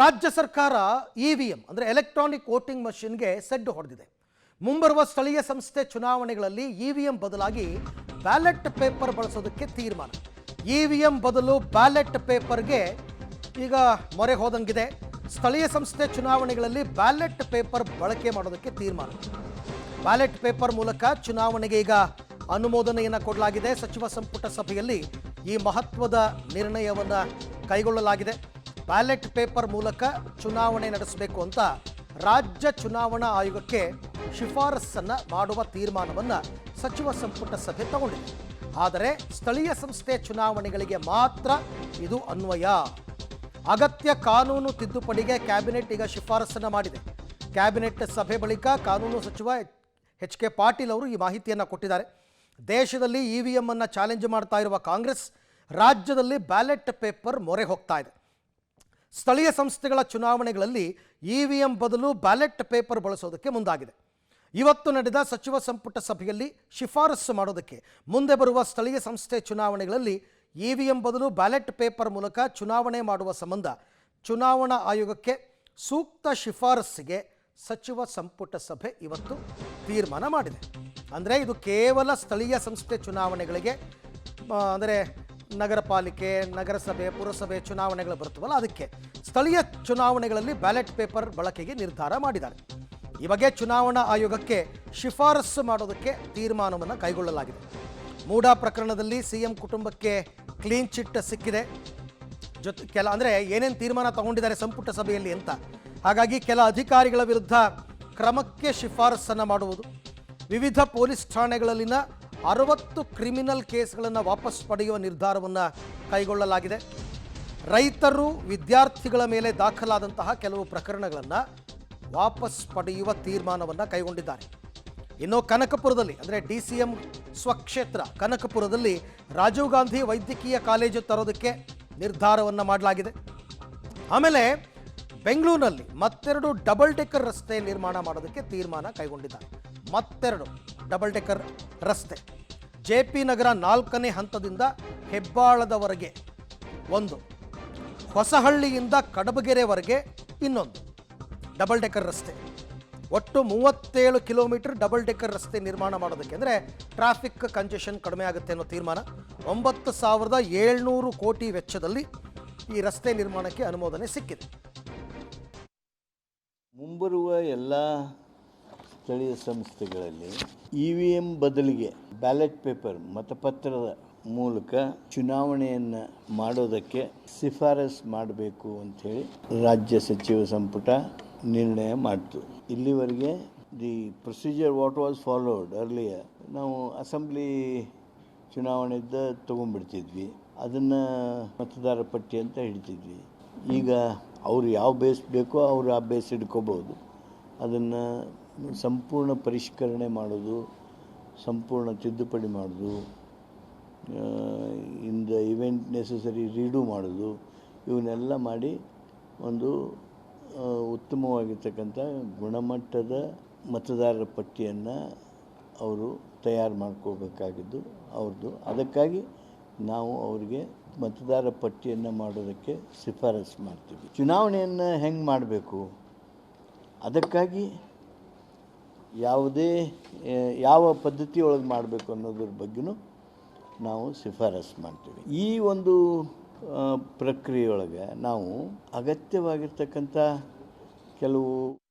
ರಾಜ್ಯ ಸರ್ಕಾರ ಇವಿಎಂ ಅಂದರೆ ಎಲೆಕ್ಟ್ರಾನಿಕ್ ವೋಟಿಂಗ್ ಮಷಿನ್ಗೆ ಸೆಡ್ಡು ಹೊಡೆದಿದೆ. ಮುಂಬರುವ ಸ್ಥಳೀಯ ಸಂಸ್ಥೆ ಚುನಾವಣೆಗಳಲ್ಲಿ ಇವಿಎಂ ಬದಲಾಗಿ ಬ್ಯಾಲೆಟ್ ಪೇಪರ್ ಬಳಸೋದಕ್ಕೆ ತೀರ್ಮಾನ. ಇವಿಎಂ ಬದಲು ಬ್ಯಾಲೆಟ್ ಪೇಪರ್ಗೆ ಈಗ ಮೊರೆ ಹೋದಂಗಿದೆ. ಸ್ಥಳೀಯ ಸಂಸ್ಥೆ ಚುನಾವಣೆಗಳಲ್ಲಿ ಬ್ಯಾಲೆಟ್ ಪೇಪರ್ ಬಳಕೆ ಮಾಡೋದಕ್ಕೆ ತೀರ್ಮಾನ. ಬ್ಯಾಲೆಟ್ ಪೇಪರ್ ಮೂಲಕ ಚುನಾವಣೆಗೆ ಈಗ ಅನುಮೋದನೆಯನ್ನು ಕೊಡಲಾಗಿದೆ. ಸಚಿವ ಸಂಪುಟ ಸಭೆಯಲ್ಲಿ ಈ ಮಹತ್ವದ ನಿರ್ಣಯವನ್ನು ಕೈಗೊಳ್ಳಲಾಗಿದೆ. ಬ್ಯಾಲೆಟ್ ಪೇಪರ್ ಮೂಲಕ ಚುನಾವಣೆ ನಡೆಸಬೇಕು ಅಂತ ರಾಜ್ಯ ಚುನಾವಣಾ ಆಯೋಗಕ್ಕೆ ಶಿಫಾರಸನ್ನು ಮಾಡುವ ತೀರ್ಮಾನವನ್ನು ಸಚಿವ ಸಂಪುಟ ಸಭೆ ತಗೊಂಡಿದೆ. ಆದರೆ ಸ್ಥಳೀಯ ಸಂಸ್ಥೆ ಚುನಾವಣೆಗಳಿಗೆ ಮಾತ್ರ ಇದು ಅನ್ವಯ. ಅಗತ್ಯ ಕಾನೂನು ತಿದ್ದುಪಡಿಗೆ ಕ್ಯಾಬಿನೆಟ್ ಈಗ ಶಿಫಾರಸನ್ನು ಮಾಡಿದೆ. ಕ್ಯಾಬಿನೆಟ್ ಸಭೆ ಬಳಿಕ ಕಾನೂನು ಸಚಿವ ಎಚ್ ಕೆ ಪಾಟೀಲ್ ಅವರು ಈ ಮಾಹಿತಿಯನ್ನು ಕೊಟ್ಟಿದ್ದಾರೆ. ದೇಶದಲ್ಲಿ ಇವಿಎಂ ಅನ್ನು ಚಾಲೆಂಜ್ ಮಾಡ್ತಾ ಇರುವ ಕಾಂಗ್ರೆಸ್ ರಾಜ್ಯದಲ್ಲಿ ಬ್ಯಾಲೆಟ್ ಪೇಪರ್ ಮೊರೆ ಹೋಗ್ತಾ ಇದೆ. ಸ್ಥಳೀಯ ಸಂಸ್ಥೆಗಳ ಚುನಾವಣೆಗಳಲ್ಲಿ ಇವಿಎಂ ಬದಲು ಬ್ಯಾಲೆಟ್ ಪೇಪರ್ ಬಳಸೋದಕ್ಕೆ ಮುಂದಾಗಿದೆ. ಇವತ್ತು ನಡೆದ ಸಚಿವ ಸಂಪುಟ ಸಭೆಯಲ್ಲಿ ಶಿಫಾರಸು ಮಾಡೋದಕ್ಕೆ ಮುಂದೆ ಬರುವ ಸ್ಥಳೀಯ ಸಂಸ್ಥೆ ಚುನಾವಣೆಗಳಲ್ಲಿ ಇವಿಎಂ ಬದಲು ಬ್ಯಾಲೆಟ್ ಪೇಪರ್ ಮೂಲಕ ಚುನಾವಣೆ ಮಾಡುವ ಸಂಬಂಧ ಚುನಾವಣಾ ಆಯೋಗಕ್ಕೆ ಸೂಕ್ತ ಶಿಫಾರಸ್ಸಿಗೆ ಸಚಿವ ಸಂಪುಟ ಸಭೆ ಇವತ್ತು ತೀರ್ಮಾನ ಮಾಡಿದೆ. ಅಂದರೆ ಇದು ಕೇವಲ ಸ್ಥಳೀಯ ಸಂಸ್ಥೆ ಚುನಾವಣೆಗಳಿಗೆ, ಅಂದರೆ ನಗರ ಪಾಲಿಕೆ, ನಗರಸಭೆ, ಪುರಸಭೆ ಚುನಾವಣೆಗಳು ಬರ್ತವಲ್ಲ, ಅದಕ್ಕೆ ಸ್ಥಳೀಯ ಚುನಾವಣೆಗಳಲ್ಲಿ ಬ್ಯಾಲೆಟ್ ಪೇಪರ್ ಬಳಕೆಗೆ ನಿರ್ಧಾರ ಮಾಡಿದ್ದಾರೆ. ಈ ಬಗ್ಗೆ ಚುನಾವಣಾ ಆಯೋಗಕ್ಕೆ ಶಿಫಾರಸು ಮಾಡೋದಕ್ಕೆ ತೀರ್ಮಾನವನ್ನು ಕೈಗೊಳ್ಳಲಾಗಿದೆ. ಮೂಡಾ ಪ್ರಕರಣದಲ್ಲಿ ಸಿಎಂ ಕುಟುಂಬಕ್ಕೆ ಕ್ಲೀನ್ ಚಿಟ್ ಸಿಕ್ಕಿದೆ. ಅಂದರೆ ಏನೇನು ತೀರ್ಮಾನ ತಗೊಂಡಿದ್ದಾರೆ ಸಂಪುಟ ಸಭೆಯಲ್ಲಿ ಅಂತ. ಹಾಗಾಗಿ ಕೆಲ ಅಧಿಕಾರಿಗಳ ವಿರುದ್ಧ ಕ್ರಮಕ್ಕೆ ಶಿಫಾರಸನ್ನು ಮಾಡುವುದು, ವಿವಿಧ ಪೊಲೀಸ್ ಠಾಣೆಗಳಲ್ಲಿನ 60 ಕ್ರಿಮಿನಲ್ ಕೇಸ್ಗಳನ್ನು ವಾಪಸ್ ಪಡೆಯುವ ನಿರ್ಧಾರವನ್ನು ಕೈಗೊಳ್ಳಲಾಗಿದೆ. ರೈತರು, ವಿದ್ಯಾರ್ಥಿಗಳ ಮೇಲೆ ದಾಖಲಾದಂತಹ ಕೆಲವು ಪ್ರಕರಣಗಳನ್ನು ವಾಪಸ್ ಪಡೆಯುವ ತೀರ್ಮಾನವನ್ನು ಕೈಗೊಂಡಿದ್ದಾರೆ. ಇನ್ನು ಕನಕಪುರದಲ್ಲಿ, ಅಂದರೆ DCM ಸ್ವಕ್ಷೇತ್ರ ಕನಕಪುರದಲ್ಲಿ ರಾಜೀವ್ ಗಾಂಧಿ ವೈದ್ಯಕೀಯ ಕಾಲೇಜು ತರೋದಕ್ಕೆ ನಿರ್ಧಾರವನ್ನು ಮಾಡಲಾಗಿದೆ. ಆಮೇಲೆ ಬೆಂಗಳೂರಿನಲ್ಲಿ ಮತ್ತೆರಡು ಡಬಲ್ ಡೆಕ್ಕರ್ ರಸ್ತೆ ನಿರ್ಮಾಣ ಮಾಡೋದಕ್ಕೆ ತೀರ್ಮಾನ ಕೈಗೊಂಡಿದ್ದಾರೆ. ಮತ್ತೆರಡು ಡಬಲ್ ಡೆಕ್ಕರ್ ರಸ್ತೆ, JP ನಗರ 4ನೇ ಹಂತದಿಂದ ಹೆಬ್ಬಾಳದವರೆಗೆ ಒಂದು, ಹೊಸಹಳ್ಳಿಯಿಂದ ಕಡಬಗೆರೆವರೆಗೆ ಇನ್ನೊಂದು ಡಬಲ್ ಡೆಕ್ಕರ್ ರಸ್ತೆ. ಒಟ್ಟು 37 ಕಿಲೋಮೀಟರ್ ಡಬಲ್ ಡೆಕ್ಕರ್ ರಸ್ತೆ ನಿರ್ಮಾಣ ಮಾಡೋದಕ್ಕೆ, ಅಂದರೆ ಟ್ರಾಫಿಕ್ ಕಂಜೆಷನ್ ಕಡಿಮೆ ಆಗುತ್ತೆ ಅನ್ನೋ ತೀರ್ಮಾನ. 9,700 ಕೋಟಿ ವೆಚ್ಚದಲ್ಲಿ ಈ ರಸ್ತೆ ನಿರ್ಮಾಣಕ್ಕೆ ಅನುಮೋದನೆ ಸಿಕ್ಕಿದೆ. ಮುಂಬರುವ ಎಲ್ಲ ಸ್ಥಳೀಯ ಸಂಸ್ಥೆಗಳಲ್ಲಿ EVM ಬದಲಿಗೆ ಬ್ಯಾಲೆಟ್ ಪೇಪರ್, ಮತಪತ್ರದ ಮೂಲಕ ಚುನಾವಣೆಯನ್ನು ಮಾಡೋದಕ್ಕೆ ಶಿಫಾರಸು ಮಾಡಬೇಕು ಅಂಥೇಳಿ ರಾಜ್ಯ ಸಚಿವ ಸಂಪುಟ ನಿರ್ಣಯ ಮಾಡಿತು. ಇಲ್ಲಿವರೆಗೆ the procedure what was followed earlier, ನಾವು ಅಸೆಂಬ್ಲಿ ಚುನಾವಣೆಯಿಂದ ತೊಗೊಂಡ್ಬಿಡ್ತಿದ್ವಿ, ಅದನ್ನು ಮತದಾರ ಪಟ್ಟಿ ಅಂತ ಹಿಡಿತಿದ್ವಿ. ಈಗ ಅವ್ರು ಯಾವ ಬೇಸ್ ಬೇಕೋ ಅವರು ಆ ಬೇಸ್ ಹಿಡ್ಕೋಬೋದು. ಅದನ್ನು ಸಂಪೂರ್ಣ ಪರಿಷ್ಕರಣೆ ಮಾಡೋದು, ಸಂಪೂರ್ಣ ತಿದ್ದುಪಡಿ ಮಾಡೋದು, in the event necessary reed ಮಾಡೋದು, ಇವನ್ನೆಲ್ಲ ಮಾಡಿ ಒಂದು ಉತ್ತಮವಾಗಿರ್ತಕ್ಕಂಥ ಗುಣಮಟ್ಟದ ಮತದಾರರ ಪಟ್ಟಿಯನ್ನು ಅವರು ತಯಾರು ಮಾಡ್ಕೋಬೇಕಾಗಿದ್ದು ಅವ್ರದ್ದು. ಅದಕ್ಕಾಗಿ ನಾವು ಅವರಿಗೆ ಮತದಾರ ಪಟ್ಟಿಯನ್ನು ಮಾಡೋದಕ್ಕೆ ಶಿಫಾರಸು ಮಾಡ್ತೀವಿ. ಚುನಾವಣೆಯನ್ನು ಹೆಂಗೆ ಮಾಡಬೇಕು, ಅದಕ್ಕಾಗಿ ಯಾವ ಪದ್ಧತಿಯೊಳಗೆ ಮಾಡಬೇಕು ಅನ್ನೋದ್ರ ಬಗ್ಗೆನೂ ನಾವು ಶಿಫಾರಸು ಮಾಡ್ತೀವಿ. ಈ ಒಂದು ಪ್ರಕ್ರಿಯೆಯೊಳಗೆ ನಾವು ಅಗತ್ಯವಾಗಿರ್ತಕ್ಕಂಥ ಕೆಲವು